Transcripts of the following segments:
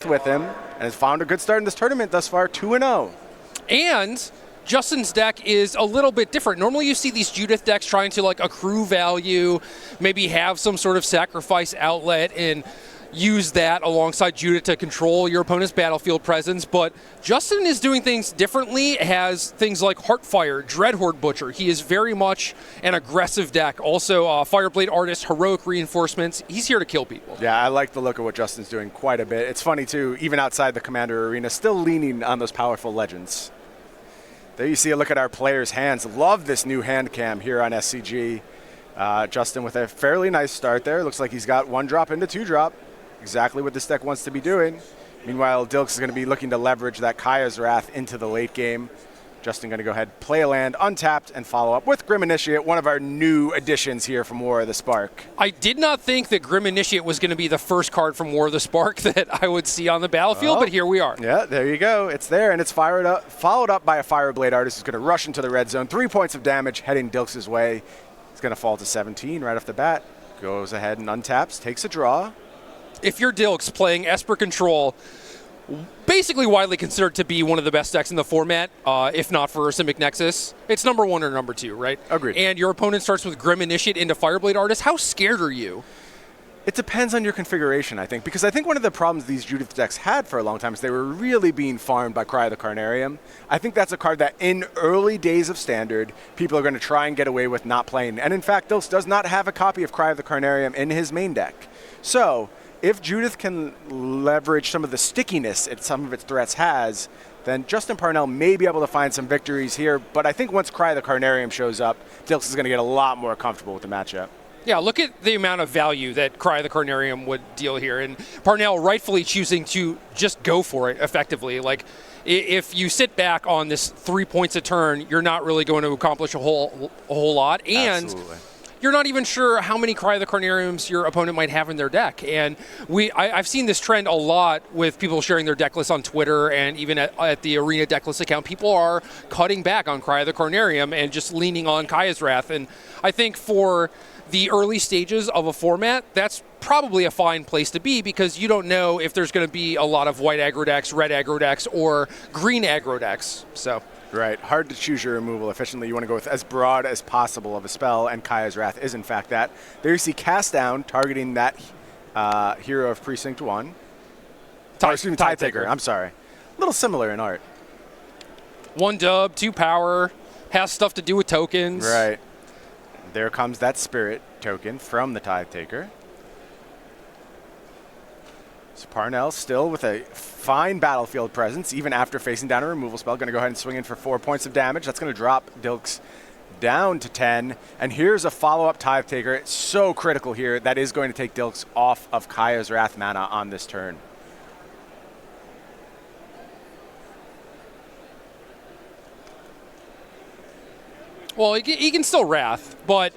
with him and has found a good start in this tournament thus far, 2-0. And Justin's deck is a little bit different. Normally you see these Judith decks trying to like accrue value, maybe have some sort of sacrifice outlet and use that alongside Judith to control your opponent's battlefield presence, but Justin is doing things differently, has things like Heartfire, Dreadhorde Butcher. He is very much an aggressive deck. Also, Fireblade Artist, Heroic Reinforcements. He's here to kill people. Yeah, I like the look of what Justin's doing quite a bit. It's funny, too, even outside the Commander Arena, still leaning on those powerful legends. There you see a look at our players' hands. Love this new hand cam here on SCG. Justin with a fairly nice start there. Looks like he's got 1-drop into 2-drop. Exactly what this deck wants to be doing. Meanwhile, Dilks is going to be looking to leverage that Kaya's Wrath into the late game. Justin going to go ahead, play a land, untapped, and follow up with Grim Initiate, one of our new additions here from War of the Spark. I did not think that Grim Initiate was going to be the first card from War of the Spark that I would see on the battlefield, but here we are. Yeah, there you go. It's there, and it's followed up by a Fireblade Artist who's going to rush into the red zone. 3 points of damage heading Dilks' way. He's going to fall to 17 right off the bat. Goes ahead and untaps, takes a draw. If you're Dilks playing Esper Control, basically widely considered to be one of the best decks in the format, if not for Simic Nexus, it's number 1 or number 2, right? Agreed. And your opponent starts with Grim Initiate into Fireblade Artist. How scared are you? It depends on your configuration, I think, because I think one of the problems these Judith decks had for a long time is they were really being farmed by Cry of the Carnarium. I think that's a card that in early days of Standard, people are going to try and get away with not playing. And in fact, Dilks does not have a copy of Cry of the Carnarium in his main deck. So if Judith can leverage some of the stickiness that some of its threats has, then Justin Parnell may be able to find some victories here. But I think once Cry of the Carnarium shows up, Dilks is going to get a lot more comfortable with the matchup. Yeah, look at the amount of value that Cry of the Carnarium would deal here. And Parnell rightfully choosing to just go for it effectively. Like, if you sit back on this 3 points a turn, you're not really going to accomplish a whole lot. And Absolutely. You're not even sure how many Cry of the Carnariums your opponent might have in their deck. And I've seen this trend a lot with people sharing their deck lists on Twitter and even at the Arena deck list account. People are cutting back on Cry of the Carnarium and just leaning on Kaya's Wrath. And I think for the early stages of a format, that's probably a fine place to be because you don't know if there's going to be a lot of white aggro decks, red aggro decks, or green aggro decks. So. Right. Hard to choose your removal efficiently. You want to go with as broad as possible of a spell, and Kaya's Wrath is, in fact, that. There you see Cast Down targeting that hero of Precinct 1. Tide Taker. I'm sorry. A little similar in art. 1 dub, 2 power, has stuff to do with tokens. Right. There comes that Spirit token from the Tide Taker. So Parnell still with a fine battlefield presence, even after facing down a removal spell. Going to go ahead and swing in for 4 points of damage. That's going to drop Dilks down to 10. And here's a follow-up Tithe Taker. It's so critical here. That is going to take Dilks off of Kaya's Wrath mana on this turn. Well, he can still Wrath, but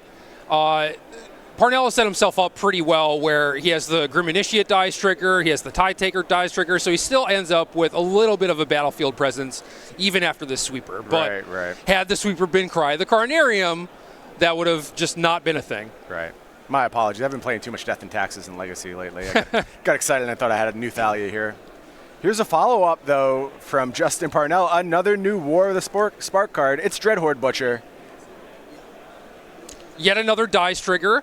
Parnell has set himself up pretty well where he has the Grim Initiate dice trigger, he has the Tide Taker dice trigger, so he still ends up with a little bit of a battlefield presence even after this sweeper. But had the sweeper been Cry the Carnarium, that would have just not been a thing. Right. My apologies. I've been playing too much Death and Taxes in Legacy lately. I got excited and I thought I had a new Thalia here. Here's a follow-up, though, from Justin Parnell. Another new War of the Spark card. It's Dreadhorde Butcher. Yet another dice trigger.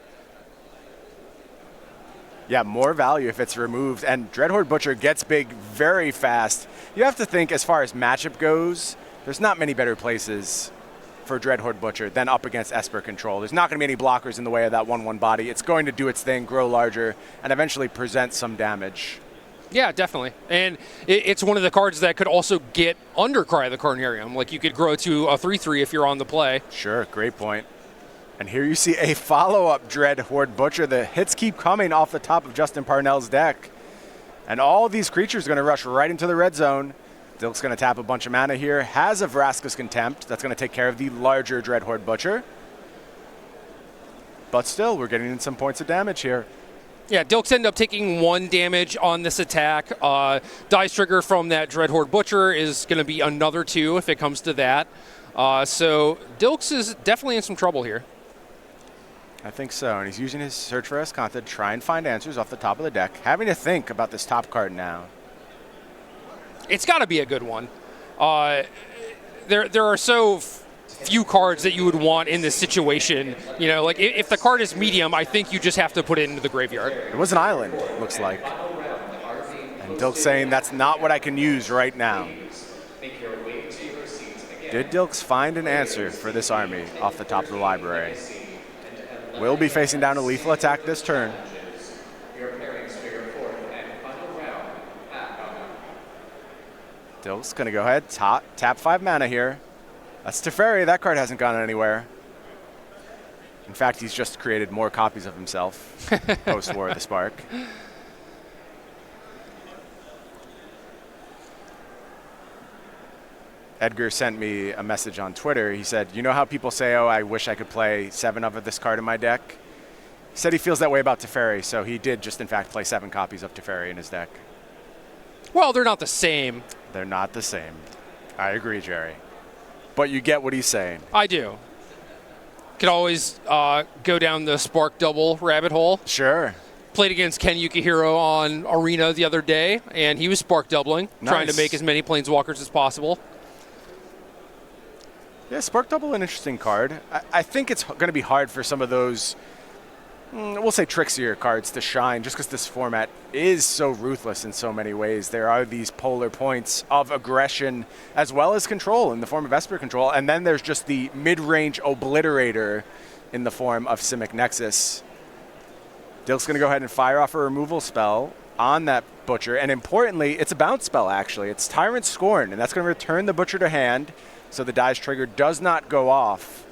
Yeah, more value if it's removed. And Dreadhorde Butcher gets big very fast. You have to think, as far as matchup goes, there's not many better places for Dreadhorde Butcher than up against Esper Control. There's not going to be any blockers in the way of that 1/1 body. It's going to do its thing, grow larger, and eventually present some damage. Yeah, definitely. And it's one of the cards that could also get under Cry of the Carnarium. Like, you could grow to a 3/3 if you're on the play. Sure, great point. And here you see a follow-up Dreadhorde Butcher. The hits keep coming off the top of Justin Parnell's deck. And all these creatures are going to rush right into the red zone. Dilks going to tap a bunch of mana here. Has a Vraska's Contempt. That's going to take care of the larger Dreadhorde Butcher. But still, we're getting in some points of damage here. Yeah, Dilks end up taking 1 damage on this attack. Dice trigger from that Dreadhorde Butcher is going to be another 2 if it comes to that. So Dilks is definitely in some trouble here. I think so, and he's using his Search for Escanta to try and find answers off the top of the deck. Having to think about this top card now. it's got to be a good one. There are so few cards that you would want in this situation. You know, like if the card is medium, I think you just have to put it into the graveyard. It was an island, looks like. And Dilks saying that's not what I can use right now. Did Dilks find an answer for this army off the top of the library? Will be facing down a lethal attack this turn. Dilks going to go ahead, tap 5 mana here. That's Teferi. That card hasn't gone anywhere. In fact, he's just created more copies of himself post-War of the Spark. Edgar sent me a message on Twitter. He said, you know how people say, oh, I wish I could play 7 of this card in my deck? He said he feels that way about Teferi, so he did just, in fact, play 7 copies of Teferi in his deck. Well, they're not the same. They're not the same. I agree, Jerry. But you get what he's saying. I do. Could always go down the Spark double rabbit hole. Sure. Played against Ken Yukihiro on Arena the other day, and he was Spark doubling, trying to make as many Planeswalkers as possible. Yeah, Spark Double, an interesting card. I think it's going to be hard for some of those, we'll say trixier cards to shine, just because this format is so ruthless in so many ways. There are these polar points of aggression as well as control in the form of Esper Control, and then there's just the mid-range obliterator in the form of Simic Nexus. Dilk's going to go ahead and fire off a removal spell on that Butcher, and importantly, it's a bounce spell, actually. It's Tyrant Scorn, and that's going to return the Butcher to hand, so the Dies trigger does not go off.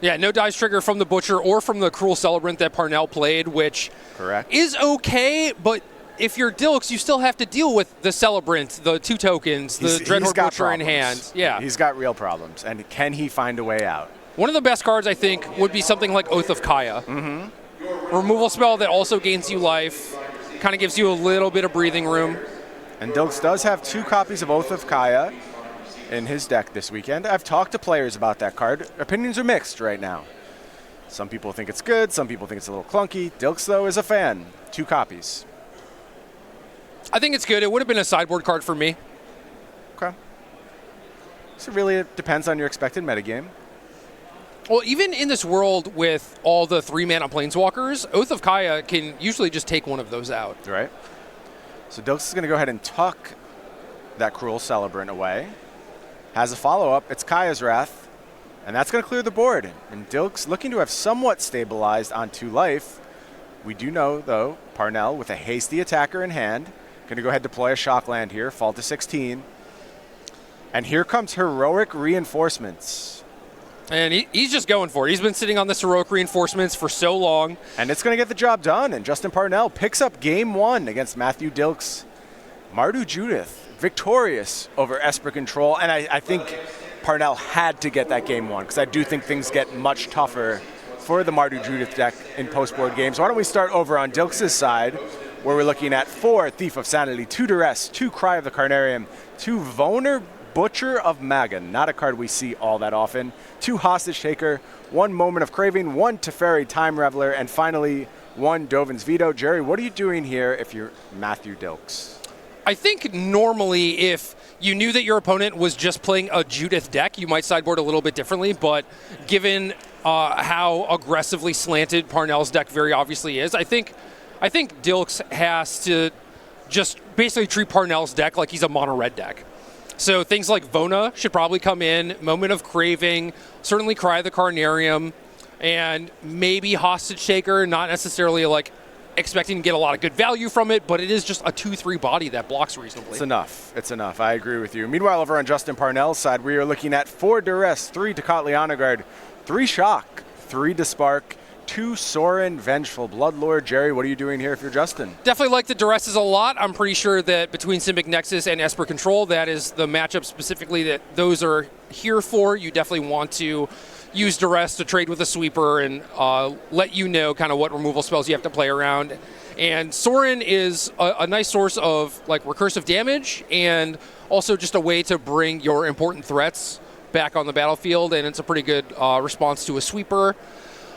Yeah, no Dies trigger from the Butcher or from the Cruel Celebrant that Parnell played, which correct is okay, but if you're Dilks, you still have to deal with the Celebrant, the 2 tokens, the Dreadhorde Butcher problems in hand. Yeah, he's got real problems, and can he find a way out? One of the best cards, I think, would be something like Oath of Kaya. Removal spell that also gains you life, kind of gives you a little bit of breathing room. And Dilks does have 2 copies of Oath of Kaya in his deck this weekend. I've talked to players about that card. Opinions are mixed right now. Some people think it's good, some people think it's a little clunky. Dilks, though, is a fan. 2 copies. I think it's good. It would have been a sideboard card for me. Okay. So really it depends on your expected metagame. Well, even in this world with all the 3-mana Planeswalkers, Oath of Kaya can usually just take one of those out. Right. So Dilks is going to go ahead and tuck that Cruel Celebrant away. Has a follow-up. It's Kaya's Wrath. And that's going to clear the board. And Dilks looking to have somewhat stabilized on 2 life. We do know, though, Parnell with a hasty attacker in hand. Going to go ahead and deploy a shock land here. Fall to 16. And here comes Heroic Reinforcements. And he's just going for it. He's been sitting on this Heroic Reinforcements for so long. And it's going to get the job done. And Justin Parnell picks up game 1 against Matthew Dilks. Mardu Judith victorious over Esper Control. And I think Parnell had to get that game 1 because I do think things get much tougher for the Mardu Judith deck in post-board games. Why don't we start over on Dilks' side, where we're looking at 4 Thief of Sanity, 2 Duress, 2 Cry of the Carnarium, 2 Voner Butcher of Magan, not a card we see all that often, 2 Hostage Taker, 1 Moment of Craving, 1 Teferi Time Reveler, and finally 1 Dovin's Veto. Jerry, what are you doing here if you're Matthew Dilks? I think normally if you knew that your opponent was just playing a Judith deck, you might sideboard a little bit differently, but given how aggressively slanted Parnell's deck very obviously is, I think Dilks has to just basically treat Parnell's deck like he's a mono-red deck. So things like Vona should probably come in, Moment of Craving, certainly Cry of the Carnarium, and maybe Hostage Taker, not necessarily like expecting to get a lot of good value from it, but it is just a 2/3 body that blocks reasonably. It's enough. It's enough. I agree with you. Meanwhile, over on Justin Parnell's side, we are looking at 4 Duress, 3 Tocatli Guard, 3 Shock, 3 Despark, 2 Sorin Vengeful Bloodlord. Jerry, what are you doing here if you're Justin? Definitely like the Duresses a lot. I'm pretty sure that between Simic Nexus and Esper Control, that is the matchup specifically that those are here for. You definitely want to use Duress to trade with a sweeper and let you know kind of what removal spells you have to play around. And Sorin is a nice source of like recursive damage and also just a way to bring your important threats back on the battlefield, and it's a pretty good response to a sweeper.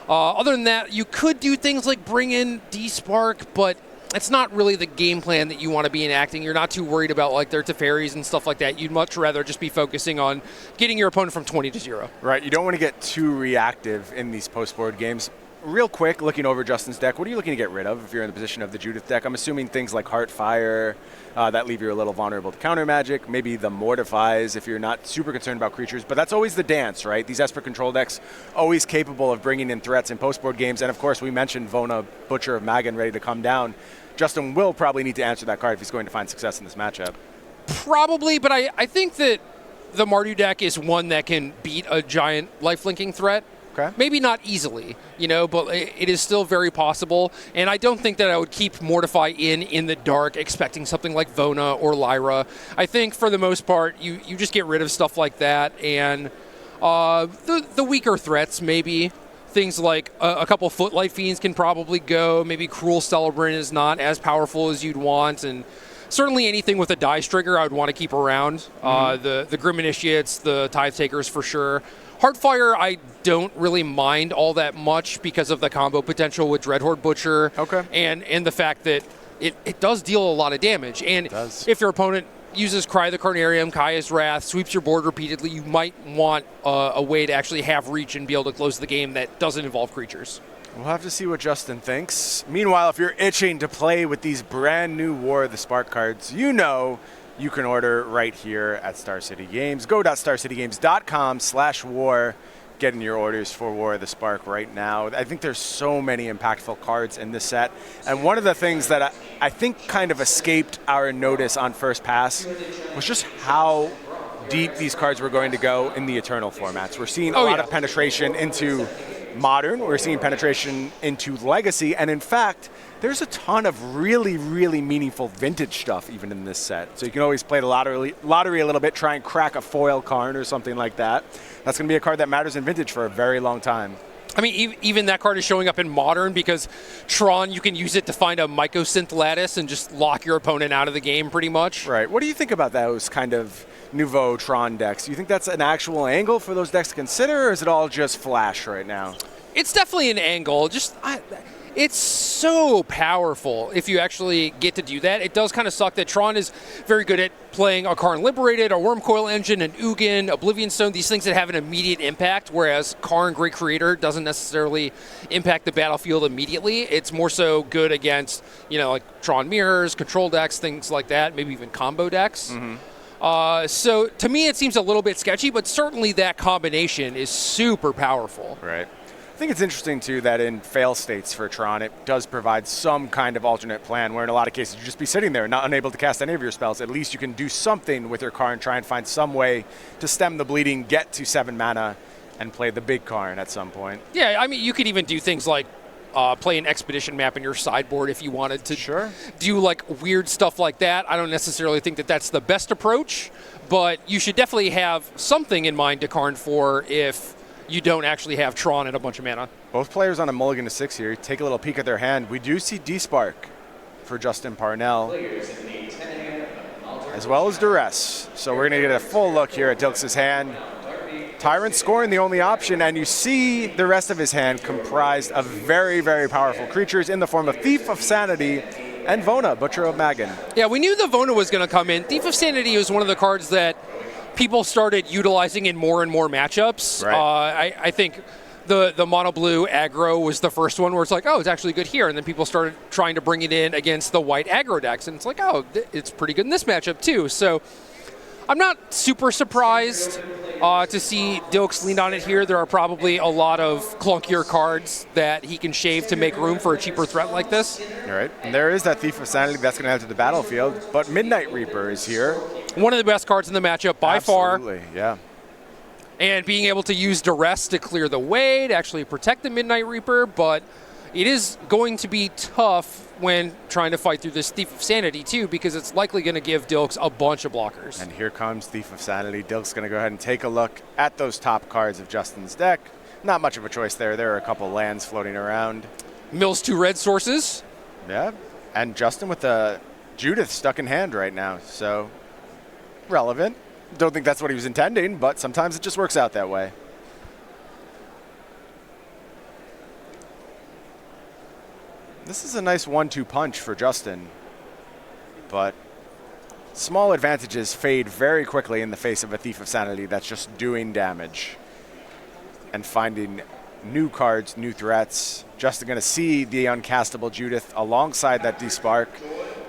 Other than that, you could do things like bring in Despark, but it's not really the game plan that you want to be enacting. You're not too worried about like their Teferis and stuff like that. You'd much rather just be focusing on getting your opponent from 20 to 0. Right. You don't want to get too reactive in these post-board games. Real quick, looking over Justin's deck, what are you looking to get rid of if you're in the position of the Judith deck? I'm assuming things like Heartfire that leave you a little vulnerable to counter magic. Maybe the Mortifies if you're not super concerned about creatures. But that's always the dance, right? These Esper control decks always capable of bringing in threats in post-board games. And of course, we mentioned Vona, Butcher of Magan, ready to come down. Justin will probably need to answer that card if he's going to find success in this matchup. Probably, but I think that the Mardu deck is one that can beat a giant life-linking threat. Okay. Maybe not easily, but it is still very possible. And I don't think that I would keep Mortify in the dark expecting something like Vona or Lyra. I think for the most part, you just get rid of stuff like that. And the weaker threats, maybe. Things like a couple Footlight Fiends can probably go. Maybe Cruel Celebrant is not as powerful as you'd want. And certainly anything with a Dice Trigger I would want to keep around. The Grim Initiates, the Tithe Takers for sure. Heartfire, I don't really mind all that much because of the combo potential with Dreadhorde Butcher. Okay. And the fact that it does deal a lot of damage. And if your opponent uses Cry the Carnarium, Kaya's Wrath, sweeps your board repeatedly, you might want a way to actually have reach and be able to close the game that doesn't involve creatures. We'll have to see what Justin thinks. Meanwhile, if you're itching to play with these brand new War of the Spark cards, you can order right here at Star City Games. Go.starcitygames.com/war. Getting your orders for War of the Spark right now. I think there's so many impactful cards in this set. And one of the things that I think kind of escaped our notice on first pass was just how deep these cards were going to go in the Eternal formats. We're seeing a lot of penetration into Modern. We're seeing penetration into Legacy. And in fact, there's a ton of really, really meaningful vintage stuff even in this set. So you can always play the lottery a little bit, try and crack a foil Karn or something like that. That's going to be a card that matters in vintage for a very long time. I mean, even that card is showing up in Modern because Tron, you can use it to find a Mycosynth Lattice and just lock your opponent out of the game pretty much. Right. What do you think about those kind of Nouveau Tron decks? Do you think that's an actual angle for those decks to consider, or is it all just flash right now? It's definitely an angle. It's so powerful if you actually get to do that. It does kind of suck that Tron is very good at playing a Karn Liberated, a Wormcoil Engine, an Ugin, Oblivion Stone, these things that have an immediate impact, whereas Karn Great Creator doesn't necessarily impact the battlefield immediately. It's more so good against, like Tron Mirrors, control decks, things like that, maybe even combo decks. So to me, it seems a little bit sketchy, but certainly that combination is super powerful. Right. I think it's interesting, too, that in fail states for Tron, it does provide some kind of alternate plan where in a lot of cases you just be sitting there, not unable to cast any of your spells. At least you can do something with your Karn, try and find some way to stem the bleeding, get to 7 mana, and play the big Karn at some point. Yeah, I mean, you could even do things like play an Expedition map in your sideboard if you wanted to do like weird stuff like that. I don't necessarily think that that's the best approach, but you should definitely have something in mind to Karn for if you don't actually have Tron and a bunch of mana. Both players on a mulligan to 6 here. Take a little peek at their hand. We do see D-Spark for Justin Parnell, as well as Duress. So we're going to get a full look here at Dilks' hand. Tyrant scoring the only option, and you see the rest of his hand comprised of very, very powerful creatures in the form of Thief of Sanity and Vona, Butcher of Magan. Yeah, we knew the Vona was going to come in. Thief of Sanity was one of the cards that people started utilizing in more and more matchups. Right. I think the mono blue aggro was the first one where it's like, oh, it's actually good here. And then people started trying to bring it in against the white aggro decks. And it's like, oh, it's pretty good in this matchup too. So I'm not super surprised to see Dilks lean on it here. There are probably a lot of clunkier cards that he can shave to make room for a cheaper threat like this. All right. And there is that Thief of Sanity that's going to enter the battlefield. But Midnight Reaper is here. One of the best cards in the matchup by far. Absolutely, yeah. And being able to use Duress to clear the way, to actually protect the Midnight Reaper, but it is going to be tough when trying to fight through this Thief of Sanity too, because it's likely going to give Dilks a bunch of blockers. And here comes Thief of Sanity. Dilks going to go ahead and take a look at those top cards of Justin's deck. Not much of a choice there. There are a couple lands floating around. Mills 2 red sources. Yeah, and Justin with the Judith stuck in hand right now, so relevant. Don't think that's what he was intending, but sometimes it just works out that way. This is a nice 1-2 punch for Justin, but small advantages fade very quickly in the face of a Thief of Sanity that's just doing damage and finding new cards, new threats. Justin going to see the uncastable Judith alongside that Despark.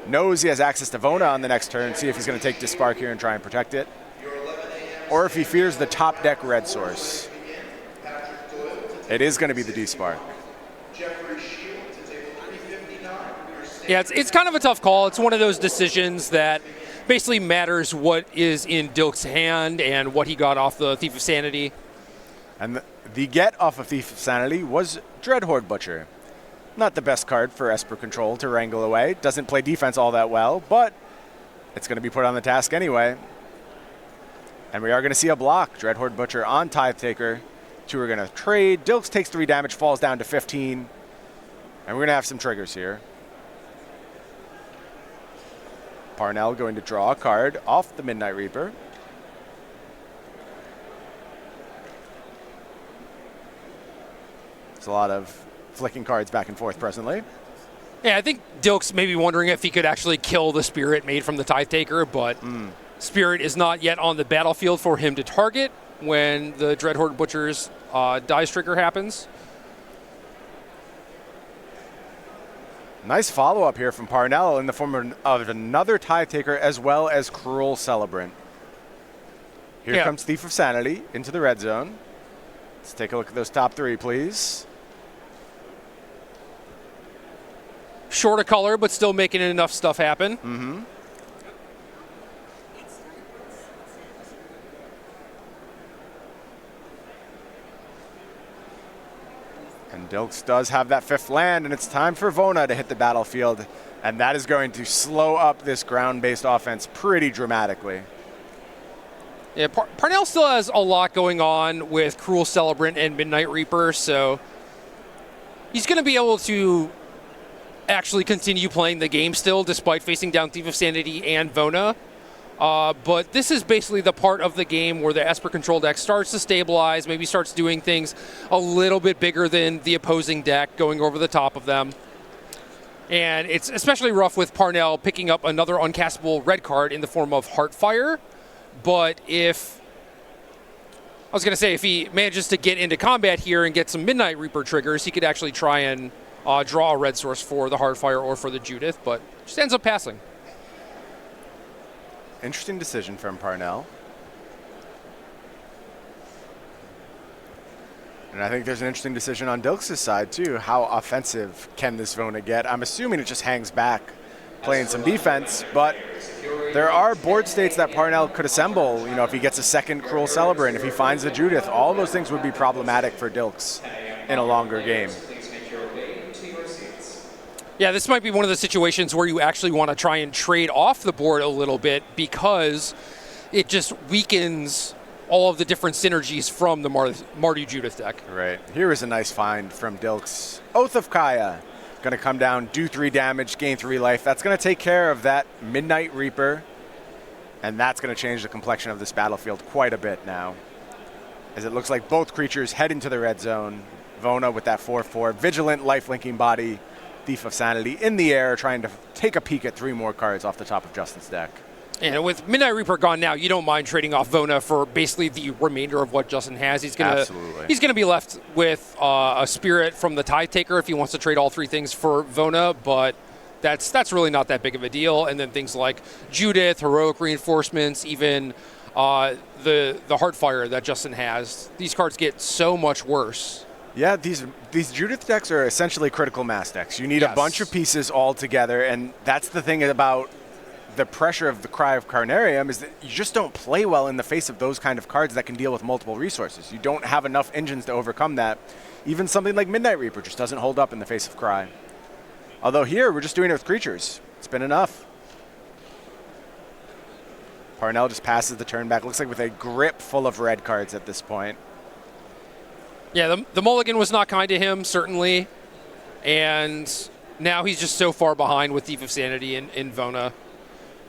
Knows he has access to Vona on the next turn. See if he's going to take Despark here and try and protect it. Or if he fears the top deck red source. It is going to be the Despark. Yeah, it's kind of a tough call. It's one of those decisions that basically matters what is in Dilks' hand and what he got off the Thief of Sanity. And the get off of Thief of Sanity was Dreadhorde Butcher. Not the best card for Esper Control to wrangle away. Doesn't play defense all that well, but it's going to be put on the task anyway. And we are going to see a block. Dreadhorde Butcher on Tithe Taker. Two are going to trade. Dilks takes 3 damage, falls down to 15. And we're going to have some triggers here. Parnell going to draw a card off the Midnight Reaper. There's a lot of flicking cards back and forth presently. Yeah, I think Dilks may be wondering if he could actually kill the Spirit made from the Tithe Taker, but Spirit is not yet on the battlefield for him to target when the Dreadhorde Butcher's dice trigger happens. Nice follow-up here from Parnell in the form of another Tithe Taker as well as Cruel Celebrant. Here comes Thief of Sanity into the red zone. Let's take a look at those top 3, please. Short of color, but still making enough stuff happen. Mm-hmm. And Dilks does have that 5th land, and it's time for Vona to hit the battlefield, and that is going to slow up this ground-based offense pretty dramatically. Yeah, Parnell still has a lot going on with Cruel Celebrant and Midnight Reaper, so he's going to be able to actually continue playing the game still, despite facing down Thief of Sanity and Vona. But this is basically the part of the game where the Esper Control deck starts to stabilize, maybe starts doing things a little bit bigger than the opposing deck, going over the top of them. And it's especially rough with Parnell picking up another uncastable red card in the form of Heartfire. But if he manages to get into combat here and get some Midnight Reaper triggers, he could actually try and draw a red source for the Heartfire or for the Judith, but just ends up passing. Interesting decision from Parnell. And I think there's an interesting decision on Dilks' side, too. How offensive can this Vona get? I'm assuming it just hangs back, playing some defense, but there are board states that Parnell could assemble. You know, if he gets a second Cruel Celebrant, if he finds the Judith, all those things would be problematic for Dilks in a longer game. Yeah, this might be one of the situations where you actually want to try and trade off the board a little bit because it just weakens all of the different synergies from the Mardu Judith deck. Right. Here is a nice find from Dilks. Oath of Kaya. Going to come down, do 3 damage, gain 3 life. That's going to take care of that Midnight Reaper, and that's going to change the complexion of this battlefield quite a bit now, as it looks like both creatures head into the red zone. Vona with that 4/4, Vigilant, life-linking body, Thief of Sanity in the air, trying to take a peek at 3 more cards off the top of Justin's deck. And with Midnight Reaper gone now, you don't mind trading off Vona for basically the remainder of what Justin has. He's gonna be left with a Spirit from the Tithe Taker if he wants to trade all 3 things for Vona, but that's really not that big of a deal. And then things like Judith, Heroic Reinforcements, even the Heartfire that Justin has. These cards get so much worse. Yeah, these Judith decks are essentially critical mass decks. You need a bunch of pieces all together, and that's the thing about the pressure of the Cry of Carnarium is that you just don't play well in the face of those kind of cards that can deal with multiple resources. You don't have enough engines to overcome that. Even something like Midnight Reaper just doesn't hold up in the face of Cry. Although here, we're just doing it with creatures. It's been enough. Parnell just passes the turn back. Looks like with a grip full of red cards at this point. Yeah, the mulligan was not kind to him, certainly. And now he's just so far behind with Thief of Sanity in Vona.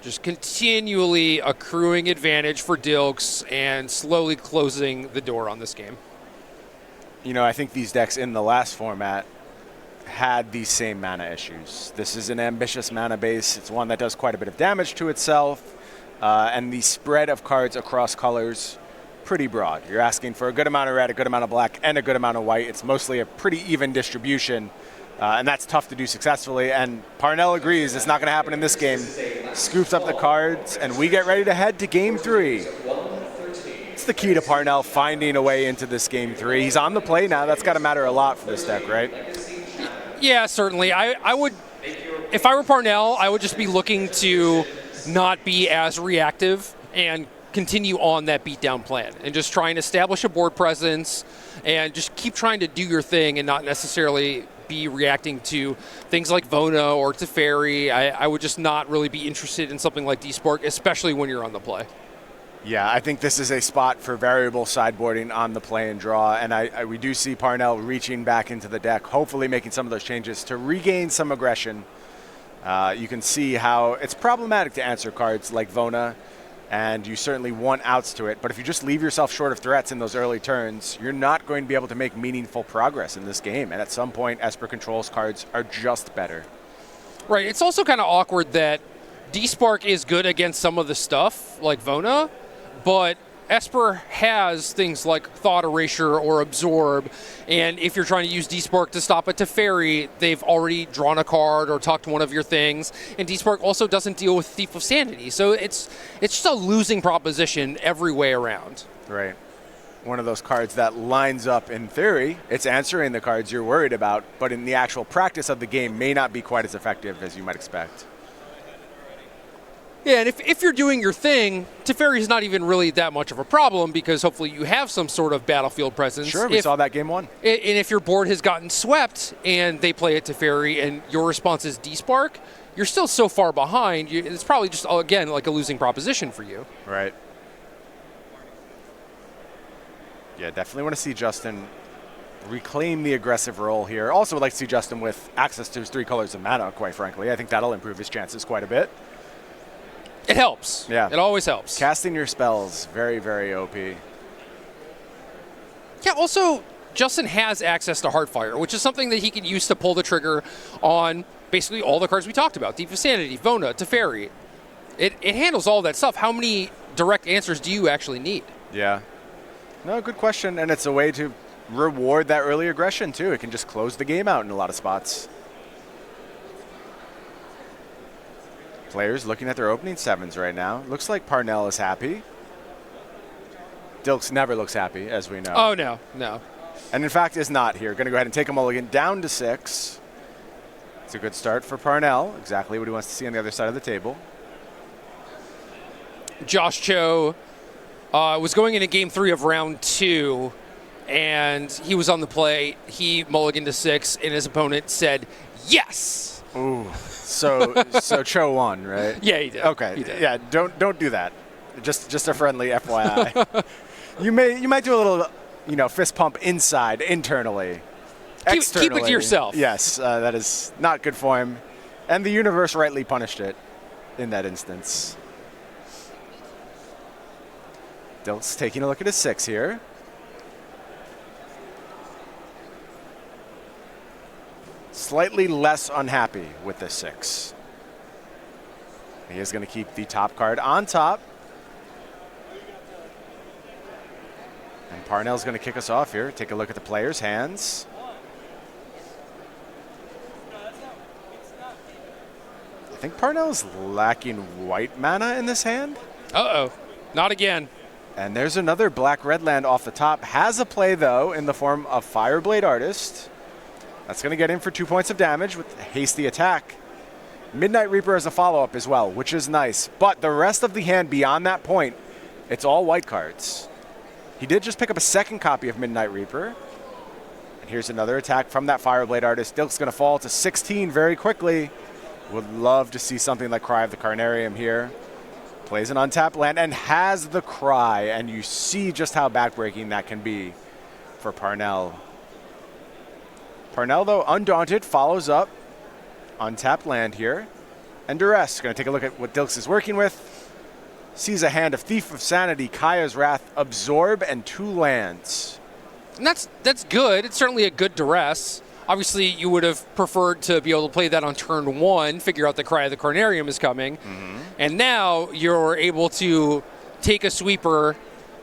Just continually accruing advantage for Dilks and slowly closing the door on this game. You know, I think these decks in the last format had these same mana issues. This is an ambitious mana base. It's one that does quite a bit of damage to itself, and the spread of cards across colors, pretty broad. You're asking for a good amount of red, a good amount of black, and a good amount of white. It's mostly a pretty even distribution, and that's tough to do successfully, and Parnell agrees it's not going to happen in this game. Scoops up the cards, and we get ready to head to Game 3. It's the key to Parnell finding a way into this Game 3. He's on the play now. That's got to matter a lot for this deck, right? Yeah, certainly. I would, if I were Parnell, I would just be looking to not be as reactive and continue on that beatdown plan and just try and establish a board presence and just keep trying to do your thing and not necessarily be reacting to things like Vona or Teferi. I would just not really be interested in something like D-Spark, especially when you're on the play. Yeah, I think this is a spot for variable sideboarding on the play and draw, and we do see Parnell reaching back into the deck, hopefully making some of those changes to regain some aggression. You can see how it's problematic to answer cards like Vona, and you certainly want outs to it, but if you just leave yourself short of threats in those early turns, you're not going to be able to make meaningful progress in this game, and at some point, Esper Control's cards are just better. Right, it's also kind of awkward that D-Spark is good against some of the stuff, like Vona, but Esper has things like Thought Erasure or Absorb, and if you're trying to use D-Spark to stop a Teferi, they've already drawn a card or talked one of your things, and D-Spark also doesn't deal with Thief of Sanity, so it's just a losing proposition every way around. Right. One of those cards that lines up in theory. It's answering the cards you're worried about, but in the actual practice of the game may not be quite as effective as you might expect. Yeah, and if you're doing your thing, Teferi is not even really that much of a problem because hopefully you have some sort of battlefield presence. Sure, we saw that game 1. And if your board has gotten swept and they play a Teferi and your response is D-Spark, you're still so far behind, it's probably just, again, like a losing proposition for you. Right. Yeah, definitely want to see Justin reclaim the aggressive role here. Also would like to see Justin with access to his 3 colors of mana, quite frankly. I think that'll improve his chances quite a bit. It helps. Yeah. It always helps. Casting your spells, very, very OP. Yeah, also, Justin has access to Heartfire, which is something that he can use to pull the trigger on basically all the cards we talked about. Thief of Sanity, Vona, Teferi. It handles all that stuff. How many direct answers do you actually need? Yeah. No, good question. And it's a way to reward that early aggression, too. It can just close the game out in a lot of spots. Players looking at their opening 7s right now. Looks like Parnell is happy. Dilks never looks happy, as we know. Oh, no, no. And in fact is not here. Going to go ahead and take a mulligan down to 6. It's a good start for Parnell. Exactly what he wants to see on the other side of the table. Josh Cho was going into Game 3 of Round 2, and he was on the play. He mulliganed to 6, and his opponent said, yes! Ooh. So Cho won, right? Yeah, he did. Okay. He did. Yeah, don't do that. Just a friendly FYI. you might do a little, fist pump internally. Externally. Keep it to yourself. Yes, that is not good for him. And the universe rightly punished it in that instance. Dilks taking a look at his 6 here. Slightly less unhappy with this 6. He is going to keep the top card on top. And Parnell's going to kick us off here. Take a look at the player's hands. I think Parnell's lacking white mana in this hand. Uh-oh. Not again. And there's another black-red land off the top. Has a play, though, in the form of Fireblade Artist. That's going to get in for 2 points of damage with hasty attack. Midnight Reaper as a follow-up as well, which is nice. But the rest of the hand beyond that point, it's all white cards. He did just pick up a second copy of Midnight Reaper. And here's another attack from that Fireblade Artist. Dilk's going to fall to 16 very quickly. Would love to see something like Cry of the Carnarium here. Plays an untapped land and has the Cry, and you see just how backbreaking that can be for Parnell. Parnell, though, undaunted, follows up. Untapped land here. And Duress, going to take a look at what Dilks is working with. Sees a hand of Thief of Sanity, Kaya's Wrath, Absorb, and 2 lands. And that's good. It's certainly a good duress. Obviously, you would have preferred to be able to play that on turn 1, figure out the Cry of the Carnarium is coming, and now you're able to take a sweeper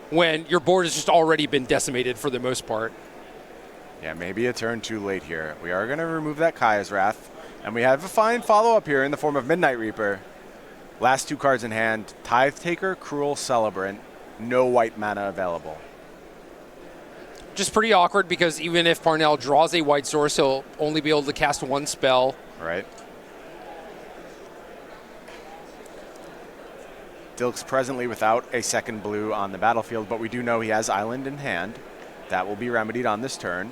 when your board has just already been decimated for the most part. Yeah, maybe a turn too late here. We are going to remove that Kaya's Wrath, and we have a fine follow-up here in the form of Midnight Reaper. Last 2 cards in hand, Tithe Taker, Cruel Celebrant, no white mana available. Just pretty awkward because even if Parnell draws a white source, he'll only be able to cast 1 spell. Right. Dilks presently without a second blue on the battlefield, but we do know he has Island in hand. That will be remedied on this turn.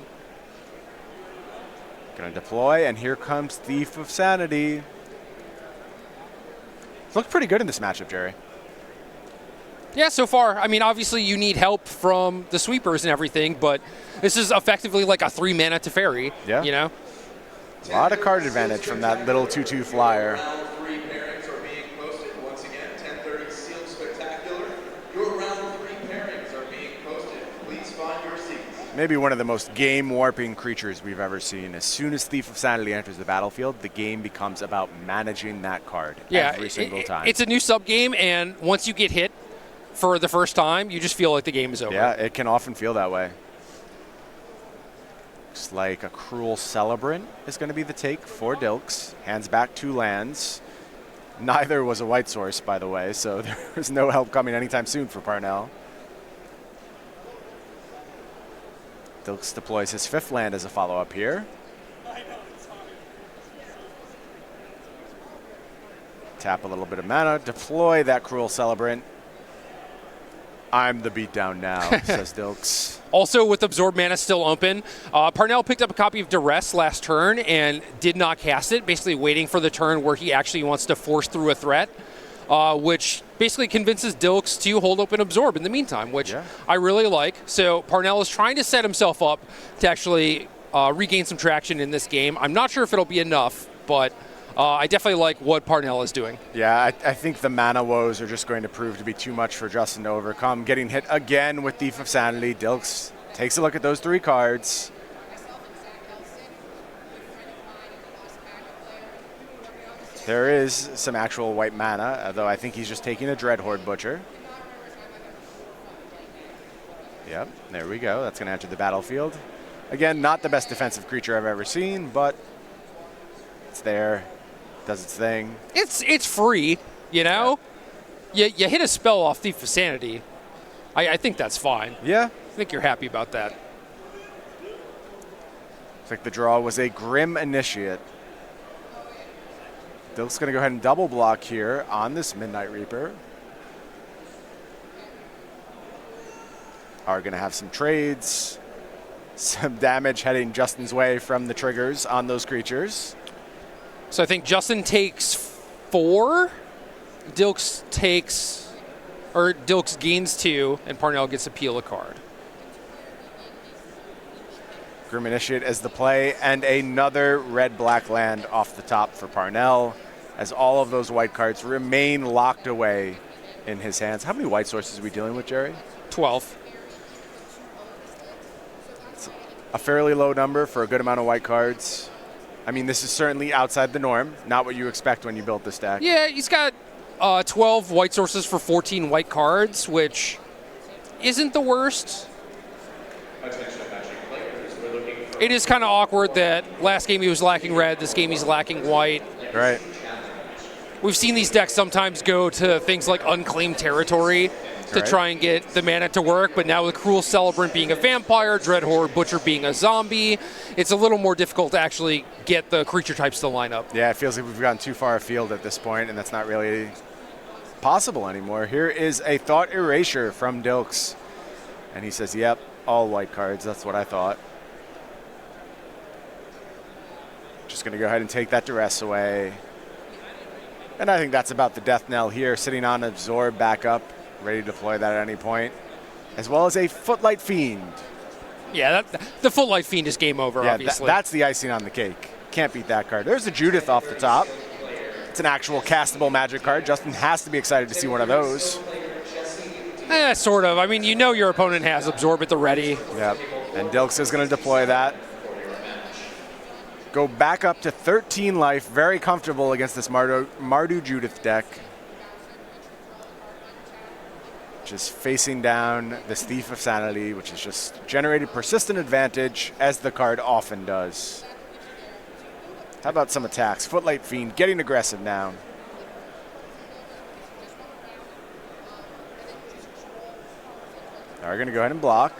Going to deploy, and here comes Thief of Sanity. Looked pretty good in this matchup, Jerry. Yeah, so far. I mean, obviously you need help from the sweepers and everything, but this is effectively like a 3 mana Teferi. Yeah. You know? A lot of card advantage from that little 2/2 flyer. Round 3 pairings are being posted. Once again, 10:30 Sealed Spectacular. Your round 3 pairings are being posted. Please find your seats. Maybe one of the most game-warping creatures we've ever seen. As soon as Thief of Sanity enters the battlefield, the game becomes about managing that card every single time. It's a new sub-game, and once you get hit for the first time, you just feel like the game is over. Yeah, it can often feel that way. Looks like a Cruel Celebrant is going to be the take for Dilks. Hands back 2 lands. Neither was a white source, by the way, so there's no help coming anytime soon for Parnell. Dilks deploys his 5th land as a follow-up here. Tap a little bit of mana, deploy that Cruel Celebrant. I'm the beatdown now, says Dilks. Also, with Absorb Mana still open, Parnell picked up a copy of Duress last turn and did not cast it, basically waiting for the turn where he actually wants to force through a threat, which basically convinces Dilks to hold open Absorb in the meantime, which I really like. So Parnell is trying to set himself up to actually regain some traction in this game. I'm not sure if it'll be enough, but I definitely like what Parnell is doing. Yeah, I think the mana woes are just going to prove to be too much for Justin to overcome. Getting hit again with Thief of Sanity. Dilks takes a look at those 3 cards. There is some actual white mana, although I think he's just taking a Dreadhorde Butcher. Yep, there we go. That's going to enter the battlefield. Again, not the best defensive creature I've ever seen, but it's there. Does its thing. It's free, you know? Yeah. You hit a spell off Thief of Sanity. I think that's fine. Yeah. I think you're happy about that. Looks like the draw was a Grim Initiate. Dilks going to go ahead and double block here on this Midnight Reaper. Are going to have some trades. Some damage heading Justin's way from the triggers on those creatures. So I think Justin takes 4, Dilks gains 2, and Parnell gets to peel a card. Grim Initiate as the play, and another red-black land off the top for Parnell, as all of those white cards remain locked away in his hands. How many white sources are we dealing with, Jerry? 12. It's a fairly low number for a good amount of white cards. I mean, this is certainly outside the norm, not what you expect when you build this deck. Yeah, he's got 12 white sources for 14 white cards, which isn't the worst. It is kind of awkward that last game he was lacking red, this game he's lacking white. Right. We've seen these decks sometimes go to things like Unclaimed Territory to try and get the mana to work, but now with Cruel Celebrant being a vampire, Dreadhorde Butcher being a zombie, it's a little more difficult to actually get the creature types to line up. Yeah, it feels like we've gotten too far afield at this point, and that's not really possible anymore. Here is a Thought Erasure from Dilks, and he says, yep, all white cards, that's what I thought. Just going to go ahead and take that Duress away. And I think that's about the death knell here, sitting on Absorb back up, ready to deploy that at any point, as well as a Footlight Fiend. Yeah, the Footlight Fiend is game over, obviously. That's the icing on the cake. Can't beat that card. There's a Judith off the top. It's an actual castable magic card. Justin has to be excited to see one of those. Sort of. I mean, you know your opponent has Absorb at the ready. Yep, and Dilks is going to deploy that. go back up to 13 life, very comfortable against this Mardu Judith deck. Just facing down this Thief of Sanity, which has just generated persistent advantage, as the card often does. How about some attacks? Footlight Fiend getting aggressive now. Are going to go ahead and block.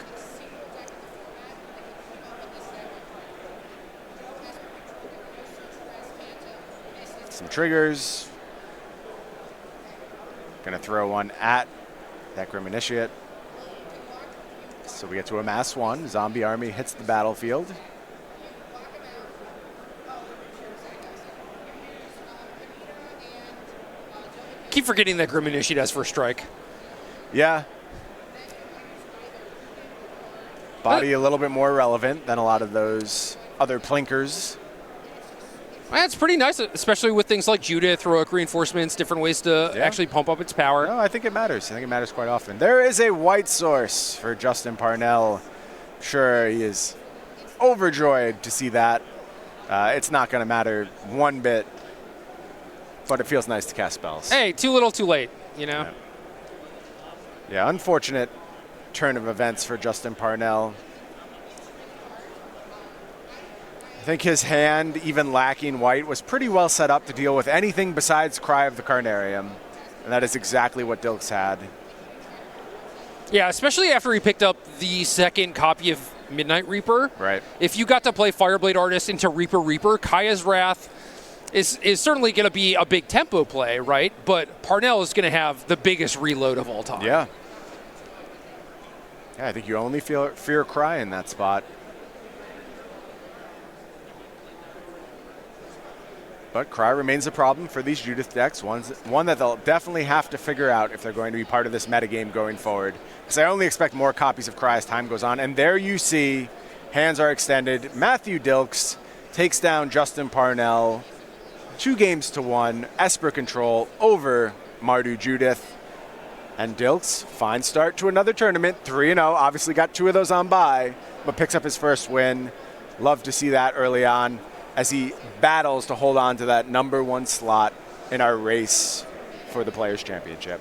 Some triggers. Going to throw one at that Grim Initiate. So we get to amass one. Zombie army hits the battlefield. Keep forgetting that Grim Initiate has first strike. Yeah. Body a little bit more relevant than a lot of those other plinkers. Well, it's pretty nice, especially with things like Judith, heroic reinforcements, different ways to actually pump up its power. No, I think it matters. I think it matters quite often. There is a white source for Justin Parnell. I'm sure he is overjoyed to see that. It's not going to matter one bit, but it feels nice to cast spells. Hey, too little, too late, you know? Yeah, unfortunate turn of events for Justin Parnell. I think his hand, even lacking white, was pretty well set up to deal with anything besides Cry of the Carnarium. And that is exactly what Dilks had. Yeah, especially after he picked up the second copy of Midnight Reaper. Right. If you got to play Fireblade Artist into Reaper, Kaya's Wrath is certainly going to be a big tempo play, right? But Parnell is going to have the biggest reload of all time. Yeah. Yeah, I think you only fear Cry in that spot. But Cry remains a problem for these Judith decks, one that they'll definitely have to figure out if they're going to be part of this metagame going forward. Because I only expect more copies of Cry as time goes on. And there you see, hands are extended. Matthew Dilks takes down Justin Parnell, 2-1, Esper control over Mardu Judith. And Dilks, fine start to another tournament, 3-0, obviously got 2 of those on bye, but picks up his first win. Love to see that early on as he battles to hold on to that #1 slot in our race for the Players' Championship.